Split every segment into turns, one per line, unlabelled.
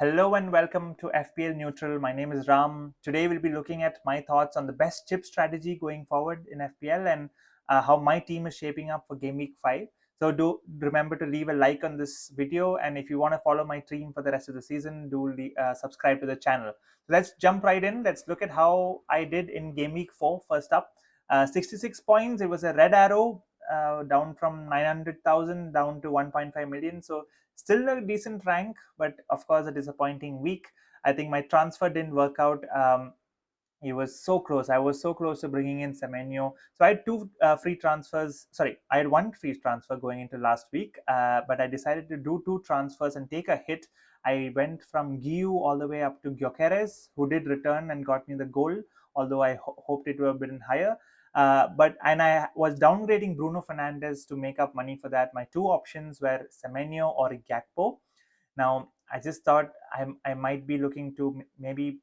Hello and welcome to FPL Neutral. My name is Ram. Today we'll be looking at my thoughts on the best chip strategy going forward in FPL and how my team is shaping up for Game Week 5. So do remember to leave a like on this video, and if you want to follow my team for the rest of the season, subscribe to the channel. So let's jump right in. Let's look at how I did in Game Week 4. First up, 66 points. It was a red arrow, down from 900,000 down to 1.5 million. So still a decent rank, but of course a disappointing week. I think my transfer didn't work out. He was so close. I was so close to bringing in Semenyo. So I had two free transfers. Sorry, I had one free transfer going into last week, but I decided to do two transfers and take a hit. I went from Giu all the way up to Gyökeres, who did return and got me the goal, although I hoped it would have been higher. But I was downgrading Bruno Fernandes to make up money for that. My two options were Semenyo or Gakpo. Now, I just thought I might be looking to maybe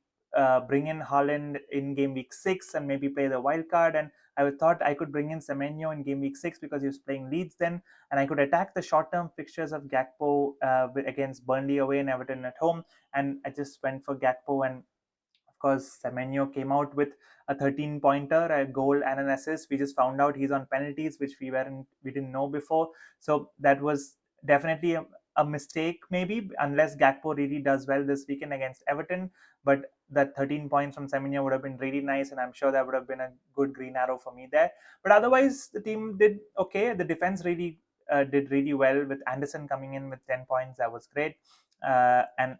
bring in Haaland in game week 6 and maybe play the wild card. And I thought I could bring in Semenyo in game week 6 because he was playing Leeds then, and I could attack the short term fixtures of Gakpo against Burnley away and Everton at home. And I just went for Gakpo, and of course, Semenyo came out with a 13-pointer, a goal, and an assist. We just found out he's on penalties, which we didn't know before. So that was definitely a mistake, maybe, unless Gakpo really does well this weekend against Everton. But that 13 points from Semenyo would have been really nice, and I'm sure that would have been a good green arrow for me there. But otherwise, the team did okay. The defense really did really well with Anderson coming in with 10 points. That was great. And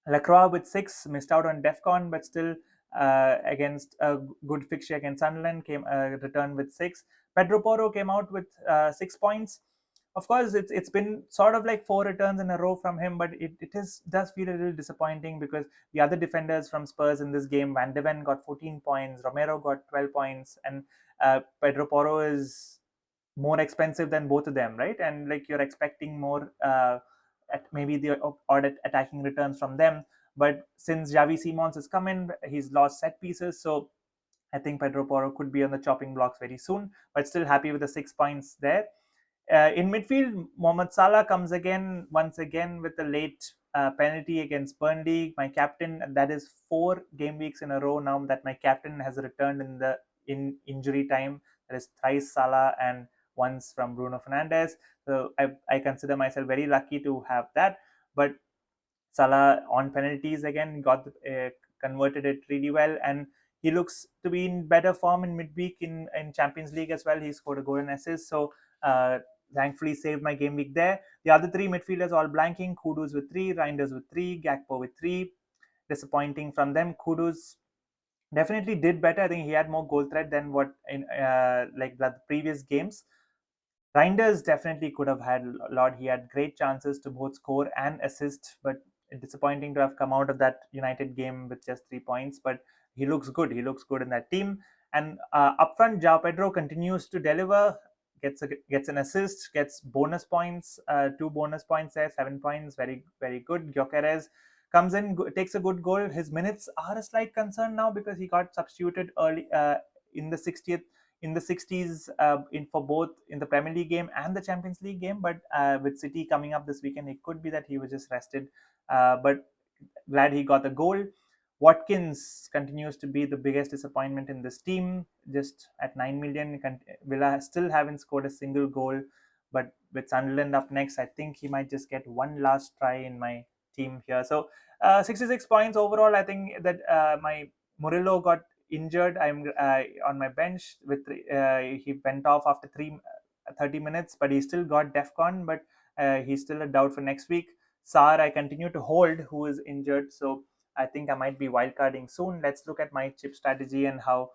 Lacroix with 6 missed out on DEFCON, but still against a good fixture against Sunderland came returned with 6. Pedro Porro came out with 6 points. Of course, it's been sort of like 4 returns in a row from him, but does feel a little disappointing because the other defenders from Spurs in this game, Van de Ven got 14 points, Romero got 12 points, and Pedro Porro is more expensive than both of them, right? And like you're expecting more at maybe the odd attacking returns from them. But since Javi Simons has come in, he's lost set pieces. So I think Pedro Porro could be on the chopping blocks very soon, but still happy with the 6 points there. In midfield, Mohamed Salah comes again, once again, with a late penalty against Burnley. My captain, that is 4 game weeks in a row now that my captain has returned in injury time. That is thrice Salah and once from Bruno Fernandes. So I consider myself very lucky to have that. But Salah on penalties again converted it really well, and he looks to be in better form in midweek in Champions League as well. He scored a goal and assist, so thankfully saved my game week there. The other 3 midfielders all blanking: Kudus with 3, Reinders with 3, Gakpo with 3. Disappointing from them. Kudus definitely did better. I think he had more goal threat than what in like the previous games. Reinders definitely could have had a lot. He had great chances to both score and assist, but disappointing to have come out of that United game with just 3 points. But he looks good. He looks good in that team. And up front, João Pedro continues to deliver. Gets an assist, gets bonus points, 2 bonus points there, 7 points, very good. Gyökeres comes in, takes a good goal. His minutes are a slight concern now because he got substituted early in the 60th in the 60s in for both in the Premier League game and the Champions League game. But with City coming up this weekend, it could be that he was just rested. But glad he got the goal. Watkins continues to be the biggest disappointment in this team, just at 9 million. Villa still haven't scored a single goal, but with Sunderland up next, I think he might just get one last try in my team here. So 66 points overall. I think that my Murillo got injured. I'm on my bench with he went off after 30 minutes, but he still got DEFCON, but he's still a doubt for next week. Sar, I continue to hold, who is injured, so I think I might be wildcarding soon. Let's look at my chip strategy and how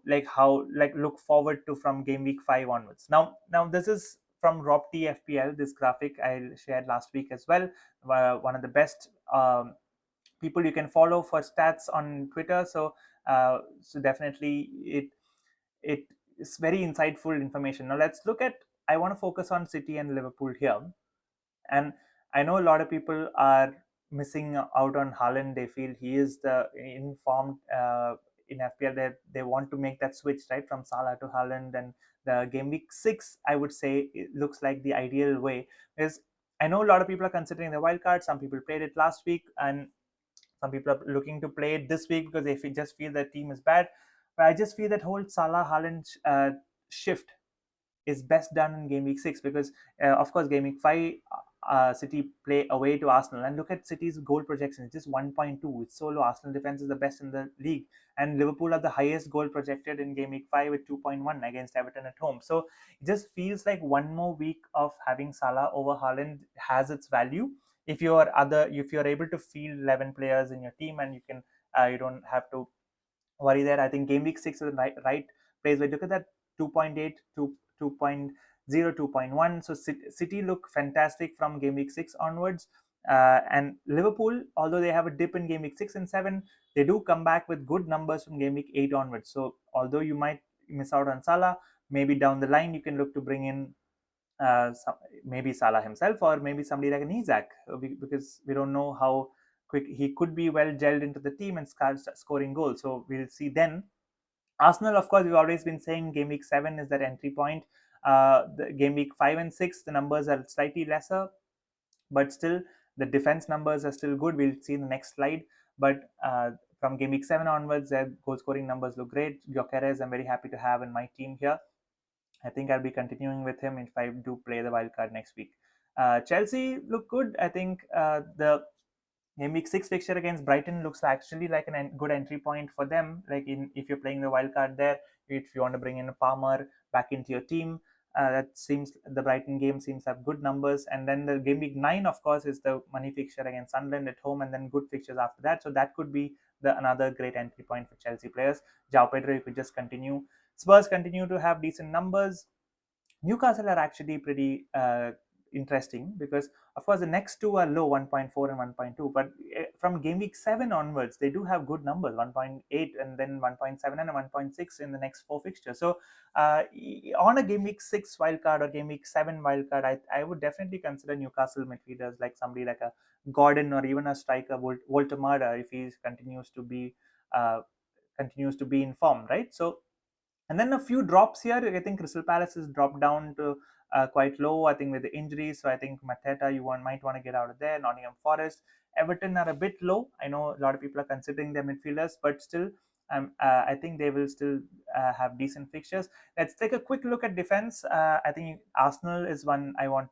look forward to from game week 5 onwards. Now this is from Rob T FPL. This graphic I shared last week as well. One of the best people you can follow for stats on Twitter. So definitely it is very insightful information. Now let's look at. I want to focus on City and Liverpool here, and I know a lot of people are missing out on Haaland. They feel he is the informed in FPL. They want to make that switch right from Salah to Haaland, and the game week 6, I would say, it looks like the ideal way. Is I know a lot of people are considering the wild card. Some people played it last week, and some people are looking to play it this week because they just feel their team is bad. But I just feel that whole Salah Haaland shift is best done in game week 6 because, of course, game week 5, City play away to Arsenal. And look at City's goal projection, it's just 1.2. It's so low. Arsenal defense is the best in the league. And Liverpool are the highest goal projected in game week 5 with 2.1 against Everton at home. So it just feels like one more week of having Salah over Haaland has its value. If you're able to field 11 players in your team, and you don't have to worry there. I think game week 6 is the right place. We look at that 2.8 to 2.0, 2.1. So City look fantastic from game week 6 onwards. And Liverpool, although they have a dip in game week 6 and 7, they do come back with good numbers from game week 8 onwards. So although you might miss out on Salah, maybe down the line you can look to bring in maybe Salah himself, or maybe somebody like an Isaac, because we don't know how quick he could be well gelled into the team and start scoring goals. So we'll see then. Arsenal, of course, we've always been saying game week 7 is that entry point. The game week 5 and 6, the numbers are slightly lesser, but still the defense numbers are still good. We'll see in the next slide. But from game week 7 onwards, their goal scoring numbers look great. Gyökeres, I'm very happy to have in my team here. I think I'll be continuing with him if I do play the wild card next week. Chelsea look good. I think the game week 6 fixture against Brighton looks actually like a good entry point for them. Like if you're playing the wild card there, if you want to bring in a Palmer back into your team, that seems the Brighton game seems to have good numbers. And then the game week 9, of course, is the money fixture against Sunderland at home, and then good fixtures after that. So that could be another great entry point for Chelsea players. Jao Pedro, you could just continue. Spurs continue to have decent numbers. Newcastle are actually pretty interesting because, of course, the next two are low, 1.4 and 1.2. But from game week 7 onwards, they do have good numbers, 1.8 and then 1.7 and 1.6 in the next 4 fixtures. So on a game week 6 wildcard or game week 7 wildcard, I would definitely consider Newcastle midfielders like somebody like a Gordon or even a striker, Walter Mada, if he uh, continues to be in form, right? So and then a few drops here. I think Crystal Palace has dropped down to quite low, I think, with the injuries. So I think Mateta, might want to get out of there. Nottingham Forest, Everton are a bit low. I know a lot of people are considering their midfielders, but still, I think they will still have decent fixtures. Let's take a quick look at defense. I think Arsenal is one I want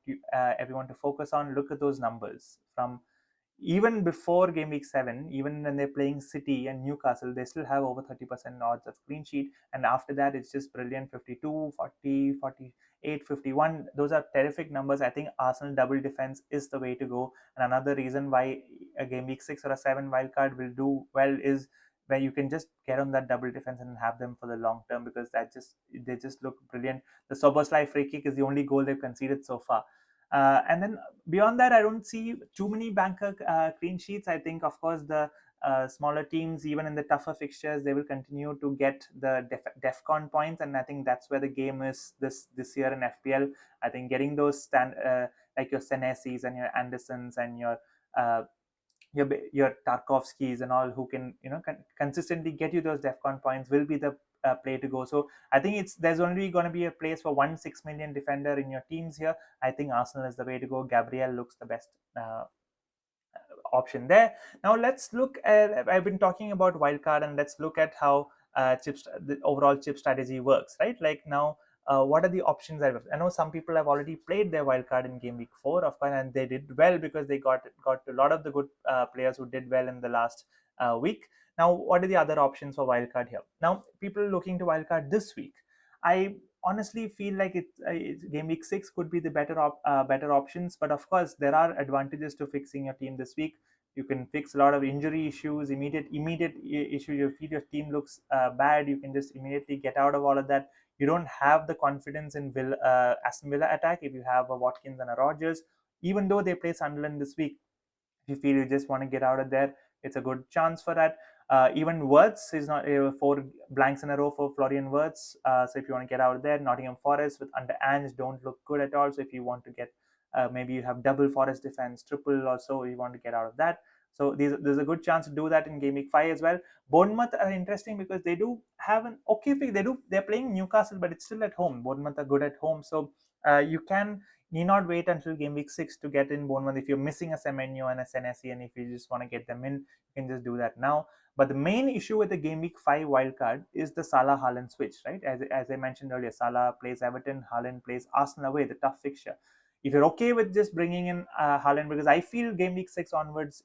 everyone to focus on. Look at those numbers from even before game week 7, even when they're playing City and Newcastle, they still have over 30% odds of clean sheet. And after that, it's just brilliant: 52, 40, 48, 51. Those are terrific numbers. I think Arsenal double defense is the way to go. And another reason why a game week 6 or a 7 wildcard will do well is where you can just get on that double defense and have them for the long term, because they just look brilliant. The Soboslai free kick is the only goal they've conceded so far. And then beyond that, I don't see too many banker clean sheets. I think, of course, the smaller teams, even in the tougher fixtures, they will continue to get the DEFCON points, and I think that's where the game is this year in FPL. I think getting those like your Senesis and your Andersons and uh, your Tarkovskis and all, who can consistently get you those DEFCON points, will be the play to go. So I think there's only going to be a place for 1 6 million defender in your teams here. I think Arsenal is the way to go. Gabriel looks the best option there. Now let's look at, I've been talking about wildcard, and let's look at how the overall chip strategy works, right? Like now, what are the options? I know some people have already played their wildcard in game week 4, of course, and they did well because they got a lot of the good players who did well in the last week. Now, what are the other options for wildcard here? Now, people looking to wildcard this week, I honestly feel like game week 6 could be the better options, but of course there are advantages to fixing your team this week. You can fix a lot of injury issues, immediate issues. You feel your team looks bad, you can just immediately get out of all of that. You don't have the confidence in Aston Villa attack if you have a Watkins and a Rogers, even though they play Sunderland this week. If you feel you just want to get out of there, it's a good chance for that. Even Wirtz is not 4 blanks in a row for Florian Wirtz. So if you want to get out of there, Nottingham Forest with under Ange don't look good at all. So if you want to get, maybe you have double Forest defense, triple or so, you want to get out of that. So there's a good chance to do that in game week 5 as well. Bournemouth are interesting because they do have an okay fix. They're playing Newcastle, but it's still at home. Bournemouth are good at home, so you can need not wait until game week 6 to get in Bournemouth. If you're missing a Semenyo and a Senesi, and if you just want to get them in, you can just do that now. But the main issue with the game week 5 wildcard is the Salah Haaland switch, right? As I mentioned earlier, Salah plays Everton, Haaland plays Arsenal away, the tough fixture. If you're okay with just bringing in Haaland, because I feel game week 6 onwards,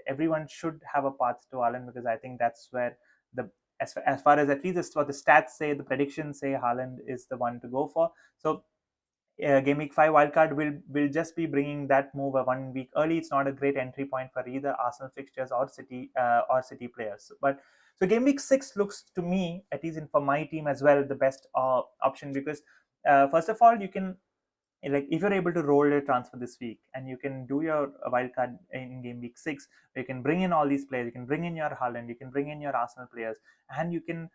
everyone should have a path to Haaland, because I think that's where the as far as at least what the stats say, the predictions say, Haaland is the one to go for. So game week 5 wildcard will just be bringing that move a 1 week early. It's not a great entry point for either Arsenal fixtures or City players. But so game week 6 looks to me, at least for my team as well, the best option, because first of all, you can, like, if you're able to roll your transfer this week and you can do your wildcard in game week 6, you can bring in all these players, you can bring in your Haaland, you can bring in your Arsenal players, and you can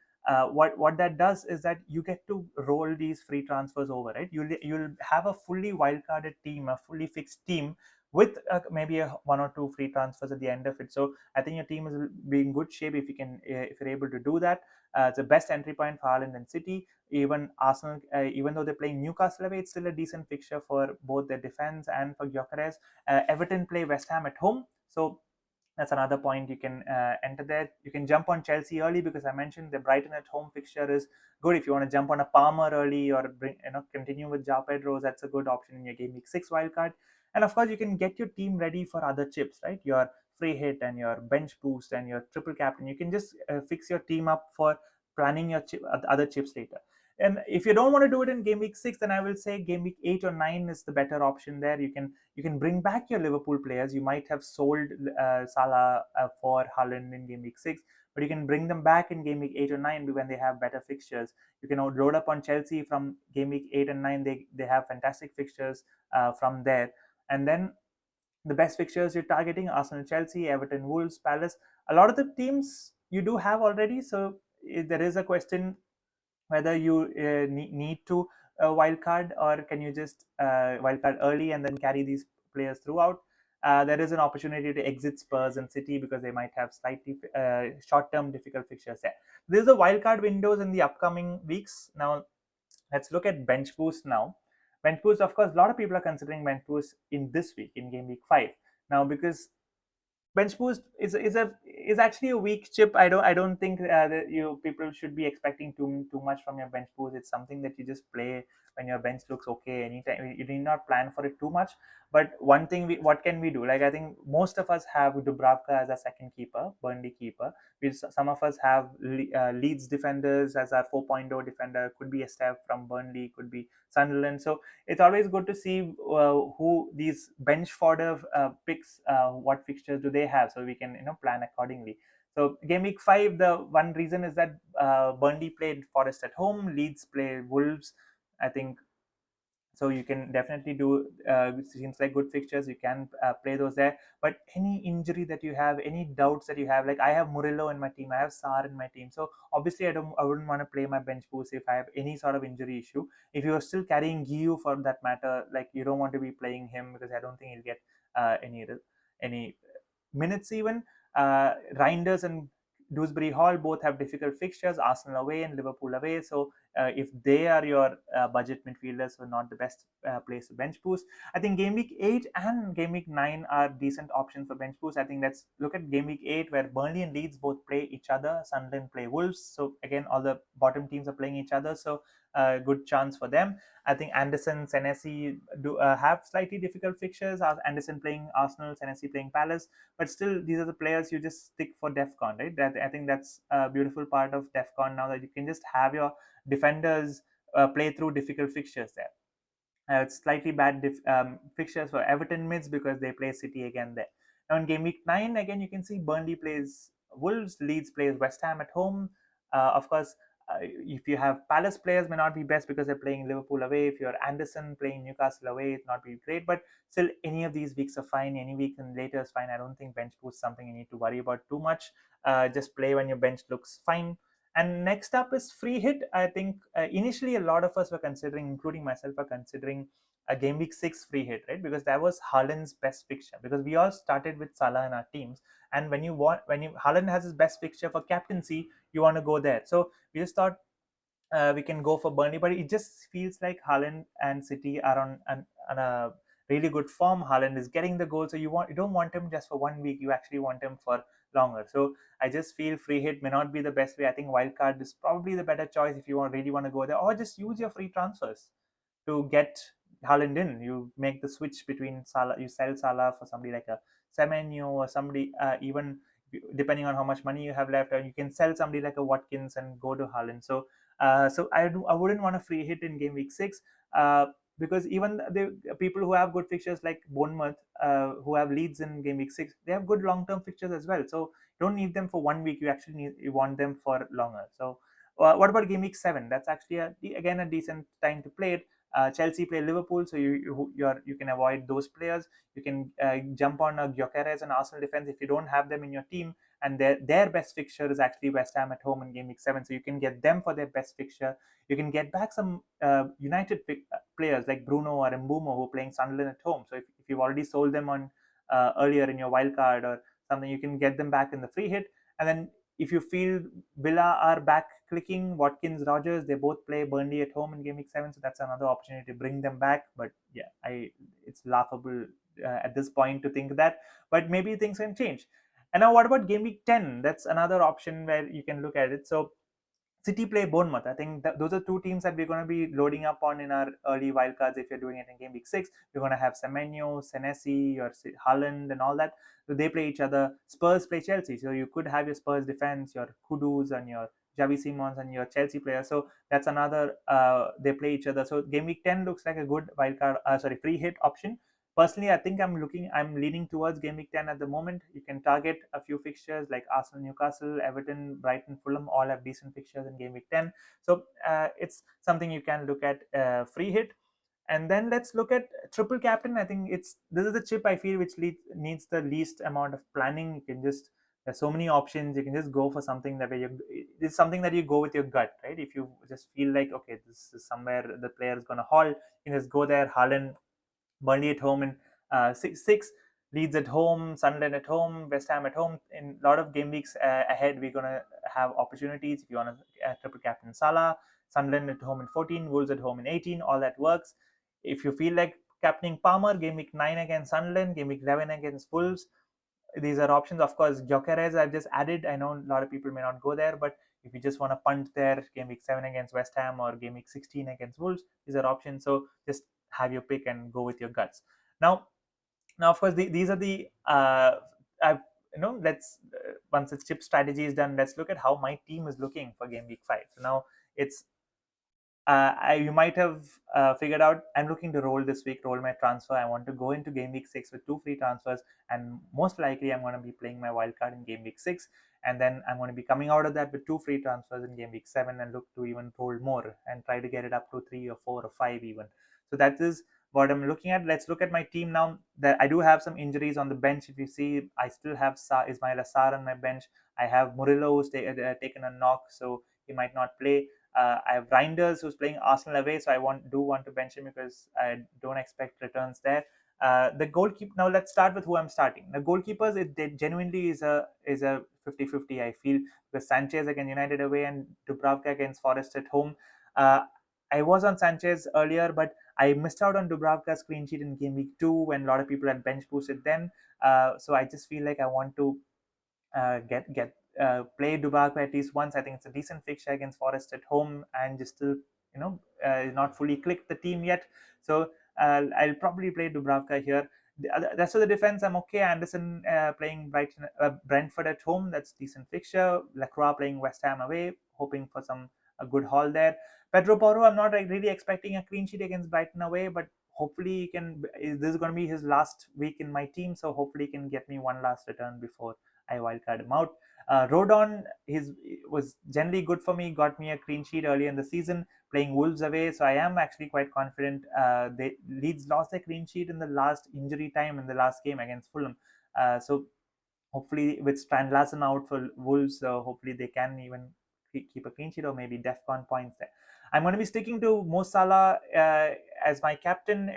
what that does is that you get to roll these free transfers over, right? You'll have a fully wildcarded team, a fully fixed team with maybe one or two free transfers at the end of it. So I think your team is be in good shape if you can if you're able to do that. It's the best entry point for Haaland and City. Even Arsenal, even though they're playing Newcastle away, it's still a decent fixture for both their defense and for Gyökeres. Everton play West Ham at home, so that's another point you can enter there. You can jump on Chelsea early, because I mentioned the Brighton at home fixture is good. If you want to jump on a Palmer early, or continue with João Pedro, that's a good option in your game week 6 wildcard. And of course, you can get your team ready for other chips, right? Your free hit and your bench boost and your triple captain. You can just fix your team up for planning your other chips later. And if you don't want to do it in game week 6, then I will say game week 8 or 9 is the better option there. You can bring back your Liverpool players. You might have sold Salah for Haaland in game week 6, but you can bring them back in game week 8 or 9 when they have better fixtures. You can load up on Chelsea from game week 8 and 9. They have fantastic fixtures from there. And then the best fixtures you're targeting: Arsenal, Chelsea, Everton, Wolves, Palace. A lot of the teams you do have already. So there is a question whether you need to wildcard, or can you just wildcard early and then carry these players throughout. There is an opportunity to exit Spurs and City, because they might have slightly short-term difficult fixtures there. This is the wildcard windows in the upcoming weeks. Now, let's look at bench boost now. Bench boost, of course, a lot of people are considering bench boost in this week, in game week 5. Now, because bench boost is actually a weak chip. I don't think that you people should be expecting too much from your bench boost. It's something that you just play when your bench looks okay. Anytime, you need not plan for it too much. But one thing, what can we do? Like, I think most of us have Dubravka as a second keeper, Burnley keeper. Some of us have Leeds defenders as our 4.0 defender. Could be a step from Burnley, could be Sunderland. So it's always good to see who these bench fodder picks, what fixtures do they have, so we can plan accordingly. So game week 5, the one reason is that Burnley played Forest at home, Leeds play Wolves. I think so you can definitely do seems like good fixtures. You can play those there. But any injury that you have, any doubts that you have, like I have Murillo in my team, I have Sar in my team, so obviously I wouldn't want to play my bench boost if I have any sort of injury issue. If you are still carrying Giu, for that matter, like, you don't want to be playing him, because I don't think he'll get any minutes even. Reinders and Dewsbury Hall both have difficult fixtures, Arsenal away and Liverpool away. So if they are your budget midfielders, so not the best place to bench boost. I think game week 8 and game week 9 are decent options for bench boost. I think let's look at game week 8, where Burnley and Leeds both play each other. Sunderland play Wolves. So again, all the bottom teams are playing each other. So good chance for them. I think Anderson, Senesi do have slightly difficult fixtures. Anderson playing Arsenal, Senesi playing Palace, but still, these are the players you just stick for DEFCON, right? That, I think that's a beautiful part of DEFCON now, that you can just have your defenders play through difficult fixtures there. It's slightly bad fixtures for Everton mids, because they play City again there. Now in game week 9, again, you can see Burnley plays Wolves, Leeds plays West Ham at home. Of course, if you have Palace players, may not be best, because they're playing Liverpool away. If you're Anderson playing Newcastle away, it not be great. But still, any of these weeks are fine. Any week and later is fine. I don't think bench boost is something you need to worry about too much. Just play when your bench looks fine. And next up is free hit. I think initially a lot of us were considering, including myself, are considering a game week 6 free hit, right? Because that was Haaland's best fixture. Because we all started with Salah in our teams, and when Haaland has his best fixture for captaincy, you want to go there. So we just thought, we can go for Burnley, but it just feels like Haaland and City are on a really good form. Haaland is getting the goal, so you don't want him just for 1 week. You actually want him for longer. So I just feel free hit may not be the best way. I think wildcard is probably the better choice if you really want to go there, or just use your free transfers to get Haaland in. You make the switch between Salah. You sell Salah for somebody like a Semenyo or somebody even depending on how much money you have left, or you can sell somebody like a Watkins and go to Haaland. So I wouldn't want a free hit in game week 6 because even the people who have good fixtures like Bournemouth, who have leads in game week 6, they have good long term fixtures as well. So you don't need them for 1 week. You want them for longer. So what about game week 7? That's actually again a decent time to play it. Chelsea play Liverpool, so you can avoid those players. You can jump on Gyökeres and Arsenal defense if you don't have them in your team, and their best fixture is actually West Ham at home in game week 7. So you can get them for their best fixture. You can get back some United players like Bruno or Mbumo who are playing Sunderland at home. So if you've already sold them on earlier in your wild card or something, you can get them back in the free hit. And then if you feel Villa are back clicking, Watkins, Rogers, they both play Burnley at home in game week 7, so that's another opportunity to bring them back. But yeah, it's laughable at this point to think that, but maybe things can change. And now, what about game week 10? That's another option where you can look at it. So City play Bournemouth. I think those are two teams that we're going to be loading up on in our early wildcards. If you're doing it in game week 6, we're going to have Semenyo, Senesi, or Haaland, and all that. So they play each other. Spurs play Chelsea. So you could have your Spurs defense, your Kudus, and your Javi Simons, and your Chelsea player. So that's another. They play each other. So game week 10 looks like a good wildcard. Sorry, free hit option. Personally, I think I'm leaning towards game week 10 at the moment. You can target a few fixtures like Arsenal, Newcastle, Everton, Brighton, Fulham, all have decent fixtures in game week 10. So it's something you can look at free hit. And then let's look at triple captain. I think this is the chip I feel which needs the least amount of planning. You can just there's so many options. You can just go for something that way. It's something that you go with your gut, right? If you just feel like okay, this is somewhere the player is going to haul, you can just go there. Haaland, Burnley at home in 6, Leeds at home, Sunderland at home, West Ham at home. In a lot of game weeks ahead, we're going to have opportunities. If you want to triple captain Salah, Sunderland at home in 14, Wolves at home in 18, all that works. If you feel like captaining Palmer, game week 9 against Sunderland, game week 11 against Wolves, these are options. Of course, Gyökeres I've just added. I know a lot of people may not go there, but if you just want to punt there, game week 7 against West Ham or game week 16 against Wolves, these are options. So just have your pick and go with your guts. Now, of course, these are the I've let's once the chip strategy is done, let's look at how my team is looking for game week 5. So now it's you might have figured out I'm looking to roll this week, roll my transfer. I want to go into game week 6 with 2 free transfers, and most likely I'm going to be playing my wild card in game week 6, and then I'm going to be coming out of that with 2 free transfers in game week 7 and look to even roll more and try to get it up to 3 or 4 or 5 even. So that is what I'm looking at. Let's look at my team now. That I do have some injuries on the bench. If you see, I still have Ismail Assar on my bench. I have Murillo who's taken a knock, so he might not play. I have Reinders who's playing Arsenal away, so I do want to bench him because I don't expect returns there. The goalkeeper. Now let's start with who I'm starting. The goalkeepers, it genuinely is a 50-50. I feel because Sanchez against United away and Dubravka against Forest at home. Uh, I was on Sanchez earlier, but I missed out on Dubravka's clean sheet in game week 2 when a lot of people had bench boosted then. So I just feel like I want to get play Dubravka at least once. I think it's a decent fixture against Forest at home, and just still not fully clicked the team yet. So I'll probably play Dubravka here. The rest of the defense, I'm okay. Anderson playing Brentford at home, that's decent fixture. Lacroix playing West Ham away, hoping for a good haul there. Pedro Porro, I'm not really expecting a clean sheet against Brighton away, but hopefully he can. This is going to be his last week in my team, so hopefully he can get me one last return before I wildcard him out. Rodon was generally good for me, got me a clean sheet early in the season, playing Wolves away, so I am actually quite confident. Leeds lost their clean sheet in the last injury time in the last game against Fulham. So hopefully with Strand Larsen out for Wolves, hopefully they can even keep a clean sheet or maybe DEFCON points there. I'm going to be sticking to Mo Salah as my captain,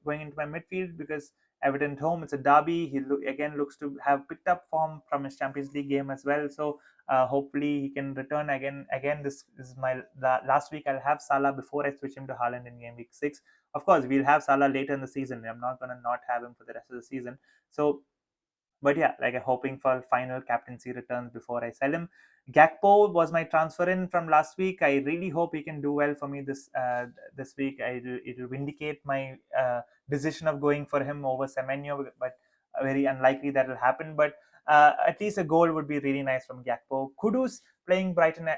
going into my midfield because Everton at home. It's a derby. Again looks to have picked up form from his Champions League game as well. So hopefully he can return again. Again, this is my last week. I'll have Salah before I switch him to Haaland in game week 6. Of course, we'll have Salah later in the season. I'm not gonna not have him for the rest of the season. So but yeah, like I'm hoping for final captaincy returns before I sell him. Gakpo was my transfer in from last week. I really hope he can do well for me this week. It'll vindicate my decision of going for him over Semenyo, but very unlikely that will happen. But at least a goal would be really nice from Gakpo. Kudus playing Brighton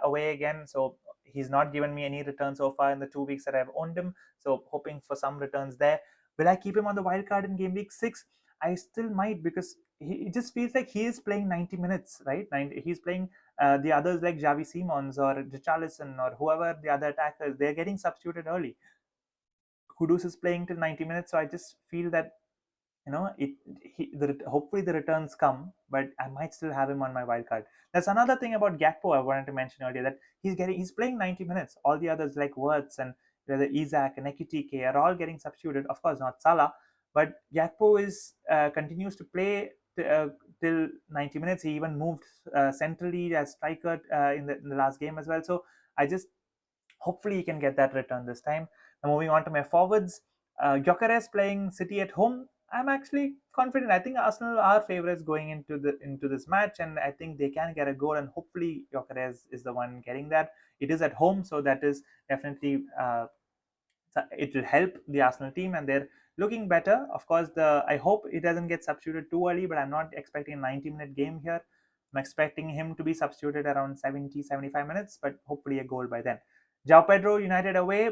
away again, so he's not given me any return so far in the 2 weeks that I've owned him. So hoping for some returns there. Will I keep him on the wild card in game week 6? I still might, because it just feels like he is playing 90 minutes, right? He's playing the others like Javi Simons or Richarlison or whoever the other attackers. They're getting substituted early. Kudus is playing till 90 minutes, so I just feel that hopefully the returns come, but I might still have him on my wild card. That's another thing about Gakpo I wanted to mention earlier, that he's playing 90 minutes. All the others like Wirtz and whether Isaac and Ekitike are all getting substituted. Of course, not Salah, but Gakpo is continues to play till 90 minutes. He even moved centrally as striker in the last game as well. So I just hopefully he can get that return this time. Now moving on to my forwards, Gyökeres playing City at home. I'm actually confident. I think Arsenal are favourites going into this match, and I think they can get a goal. And hopefully Gyökeres is the one getting that. It is at home, so that is definitely it will help the Arsenal team, and they're looking better. Of course, the I hope it doesn't get substituted too early, but I'm not expecting a 90-minute game here. I'm expecting him to be substituted around 70, 75 minutes, but hopefully a goal by then. João Pedro United away,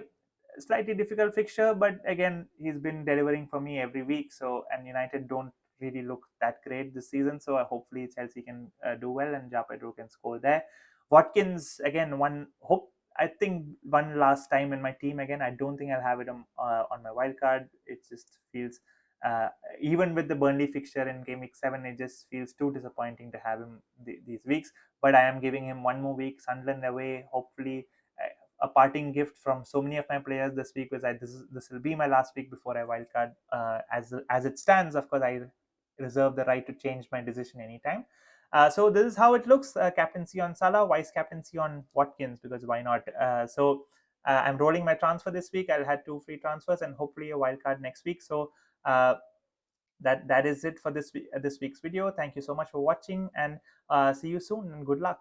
slightly difficult fixture, but again, he's been delivering for me every week. So, and United don't really look that great this season. So, hopefully Chelsea can do well and João Pedro can score there. Watkins again, one hope. I think one last time in my team again. I don't think I'll have it on my wild card. It just feels, uh, even with the Burnley fixture in game week 7, it just feels too disappointing to have him these weeks. But I am giving him one more week, Sunderland away. Hopefully, a parting gift from so many of my players this week was this will be my last week before I wildcard. As it stands, of course, I reserve the right to change my decision anytime. So this is how it looks: captaincy on Salah, vice captaincy on Watkins, because why not? I'm rolling my transfer this week. I'll have 2 free transfers and hopefully a wildcard next week. So uh, that is it for this week's video. Thank you so much for watching, and see you soon and good luck.